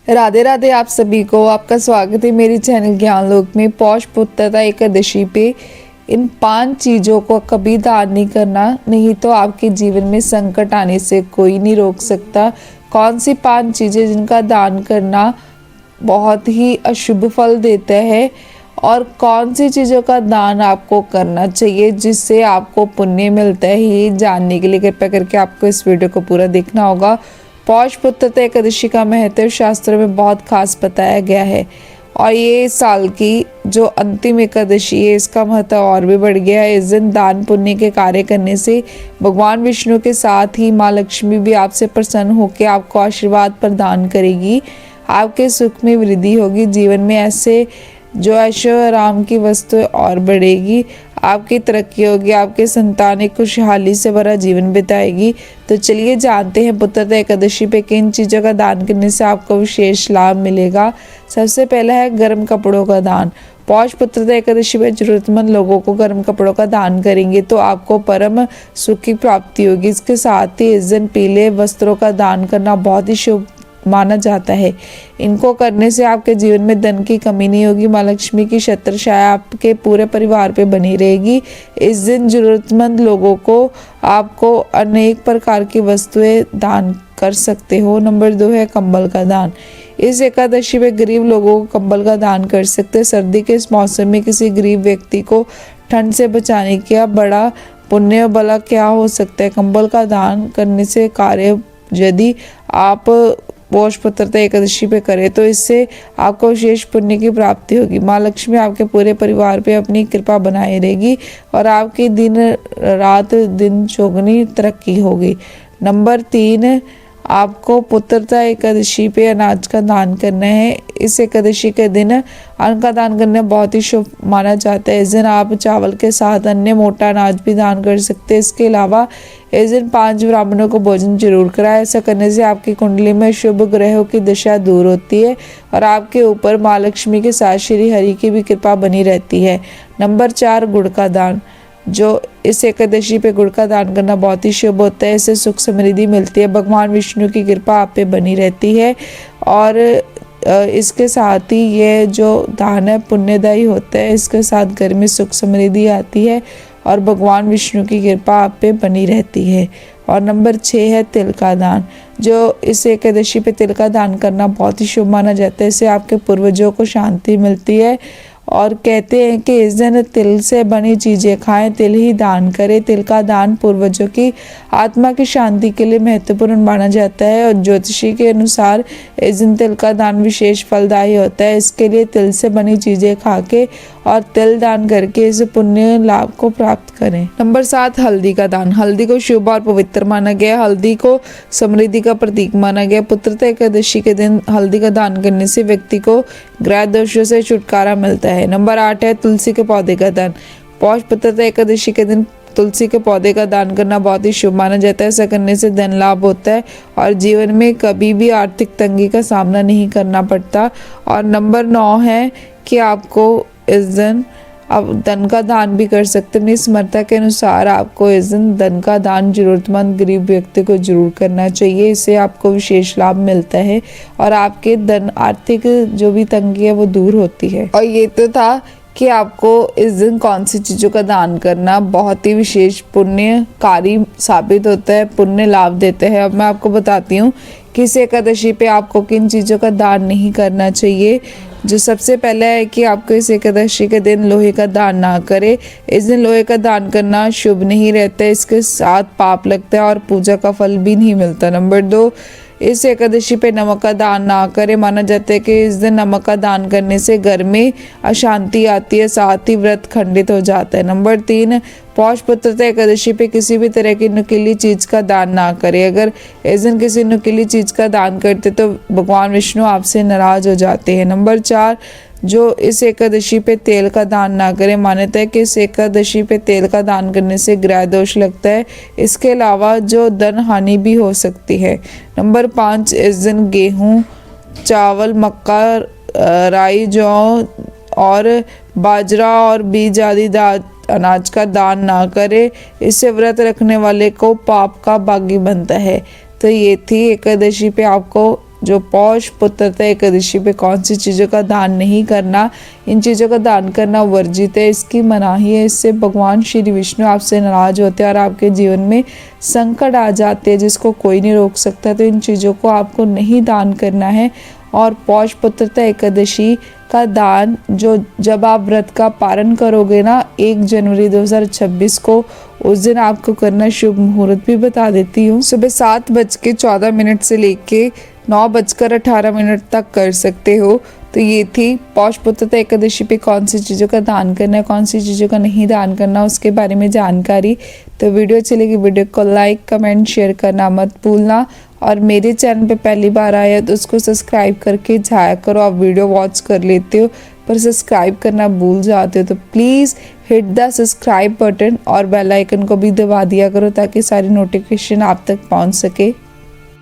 राधे राधे। आप सभी को आपका स्वागत है मेरी चैनल ज्ञान लोक में। पौष पुत्रता एकादशी पे इन 5 चीज़ों को कभी दान नहीं करना, नहीं तो आपके जीवन में संकट आने से कोई नहीं रोक सकता। कौन सी 5 चीज़ें जिनका दान करना बहुत ही अशुभ फल देता है और कौन सी चीज़ों का दान आपको करना चाहिए जिससे आपको पुण्य मिलता है, ये जानने के लिए कृपया करके आपको इस वीडियो को पूरा देखना होगा। पौष पुत्रता एकादशी का महत्व शास्त्रों में बहुत खास बताया गया है और ये साल की जो अंतिम एकादशी है इसका महत्व और भी बढ़ गया है। इस दिन दान पुण्य के कार्य करने से भगवान विष्णु के साथ ही माँ लक्ष्मी भी आपसे प्रसन्न होकर आपको आशीर्वाद प्रदान करेगी। आपके सुख में वृद्धि होगी, जीवन में ऐसे जो ऐशो आराम की वस्तुएं और बढ़ेगी, आपकी तरक्की होगी, आपके संतान एक खुशहाली से भरा जीवन बिताएगी। तो चलिए जानते हैं पुत्रता एकादशी पे किन चीज़ों का दान करने से आपको विशेष लाभ मिलेगा। सबसे पहला है गर्म कपड़ों का दान। पौष पुत्रता एकादशी पे जरूरतमंद लोगों को गर्म कपड़ों का दान करेंगे तो आपको परम सुख की प्राप्ति होगी। इसके साथ ही इस दिन पीले वस्त्रों का दान करना बहुत ही शुभ माना जाता है। इनको करने से आपके जीवन में धन की कमी नहीं होगी, माँ लक्ष्मी की छत्र छाया आपके पूरे परिवार पे बनी रहेगी। इस दिन जरूरतमंद लोगों को आपको अनेक प्रकार की वस्तुएं दान कर सकते हो। नंबर 2 है कंबल का दान। इस एकादशी में गरीब लोगों को कंबल का दान कर सकते हैं। सर्दी के इस मौसम में किसी गरीब व्यक्ति को ठंड से बचाने का बड़ा पुण्य भला क्या हो सकता है। कंबल का दान करने से कार्य यदि आप पौष पुत्रता एकादशी पे करें तो इससे आपको विशेष पुण्य की प्राप्ति होगी। माँ लक्ष्मी आपके पूरे परिवार पे अपनी कृपा बनाए रहेगी और आपकी दिन रात दिन चौगुनी तरक्की होगी। नंबर 3, आपको पुत्रता एकादशी पे अनाज का दान करना है। इस एकादशी के दिन अन्न का दान करना बहुत ही शुभ माना जाता है। इस दिन आप चावल के साथ अन्य मोटा अनाज भी दान कर सकते हैं। इसके अलावा इस दिन 5 ब्राह्मणों को भोजन जरूर कराएं। ऐसा करने से आपकी कुंडली में शुभ ग्रहों की दशा दूर होती है और आपके ऊपर माँ लक्ष्मी के साथ श्री हरि की भी कृपा बनी रहती है। नंबर 4, गुड़ का दान। जो इस एकादशी पे गुड़ का दान करना बहुत ही शुभ होता है। इससे सुख समृद्धि मिलती है, भगवान विष्णु की कृपा आप पे बनी रहती है और इसके साथ ही ये जो दान है पुण्यदायी होता है। इसके साथ घर में सुख समृद्धि आती है और भगवान विष्णु की कृपा आप पे बनी रहती है। और नंबर 6 है तिल का दान। जो इस एकादशी पे तिल का दान करना बहुत ही शुभ माना जाता है। इससे आपके पूर्वजों को शांति मिलती है और कहते हैं कि इस दिन तिल से बनी चीज़ें खाएं, तिल ही दान करें। तिल का दान पूर्वजों की आत्मा की शांति के लिए महत्वपूर्ण माना जाता है और ज्योतिषी के अनुसार इस दिन तिल का दान विशेष फलदायी होता है। इसके लिए तिल से बनी चीज़ें खा के और तिल दान करके इस पुण्य लाभ को प्राप्त करें। नंबर 7, हल्दी का दान। हल्दी को शुभ और पवित्र माना गया। हल्दी को समृद्धि का प्रतीक माना गया। पुत्रता एकादशी के दिन हल्दी का दान करने से व्यक्ति को ग्रह दोषों से छुटकारा मिलता है। नंबर 8 है तुलसी के पौधे का दान। पौष पुत्रता एकादशी के दिन तुलसी के पौधे का दान करना बहुत ही शुभ माना जाता है। ऐसा करने से धन लाभ होता है और जीवन में कभी भी आर्थिक तंगी का सामना नहीं करना पड़ता। और नंबर 9 है कि आपको इस दिन आप धन का दान भी कर सकते हैं। अपनी समर्था के अनुसार आपको इस दिन धन का दान जरूरतमंद गरीब व्यक्ति को जरूर करना चाहिए। इससे आपको विशेष लाभ मिलता है और आपके धन आर्थिक जो भी तंगी है वो दूर होती है। और ये तो था कि आपको इस दिन कौन सी चीज़ों का दान करना बहुत ही विशेष पुण्यकारी साबित होता है, पुण्य लाभ देता है। अब मैं आपको बताती हूँ कि इस एकादशी पे आपको किन चीज़ों का दान नहीं करना चाहिए। जो सबसे पहला है कि आपको इस एकादशी के दिन लोहे का दान ना करें। इस दिन लोहे का दान करना शुभ नहीं रहता है, इसके साथ पाप लगता है और पूजा का फल भी नहीं मिलता। नंबर 2, इस एकादशी पे नमक का दान ना करें। माना जाता है कि इस दिन नमक का दान करने से घर में अशांति आती है, साथ ही व्रत खंडित हो जाता है। नंबर 3, पौष पुत्रता एकादशी पे किसी भी तरह की नुकीली चीज़ का दान ना करें। अगर इस दिन किसी नुकीली चीज़ का दान करते तो भगवान विष्णु आपसे नाराज हो जाते हैं। नंबर 4, जो इस एकादशी पे तेल का दान ना करें। मान्यता है कि इस एकादशी पे तेल का दान करने से ग्रह दोष लगता है। इसके अलावा जो धन हानि भी हो सकती है। नंबर 5, इस दिन गेहूँ, चावल, मक्का, राई, जौ और बाजरा और बीज आदि अनाज का दान ना करें। इससे व्रत रखने वाले को पाप का भागी बनता है। तो ये थी एकादशी पे आपको जो पौष पुत्रता एकादशी पे कौन सी चीज़ों का दान नहीं करना, इन चीज़ों का दान करना वर्जित है, इसकी मनाही है। इससे भगवान श्री विष्णु आपसे नाराज होते हैं और आपके जीवन में संकट आ जाते हैं जिसको कोई नहीं रोक सकता। तो इन चीज़ों को आपको नहीं दान करना है। और पौष पुत्रता एकादशी का दान जो जब आप व्रत का पारण करोगे ना 1 जनवरी 2026 को, उस दिन आपको करना शुभ मुहूर्त भी बता देती हूँ। सुबह 7:14 से लेके 9:18 तक कर सकते हो। तो ये थी पौष पुत्रता एकादशी पे कौन सी चीज़ों का दान करना है, कौन सी चीज़ों का नहीं दान करना, उसके बारे में जानकारी। तो वीडियो अच्छी लगी वीडियो को लाइक कमेंट शेयर करना मत भूलना। और मेरे चैनल पे पहली बार आया तो उसको सब्सक्राइब करके जाया करो। आप वीडियो वॉच कर लेते हो पर सब्सक्राइब करना भूल जाते हो, तो please hit the subscribe button और बेल आइकन को भी दबा दिया करो ताकि सारी नोटिफिकेशन आप तक पहुंच सके।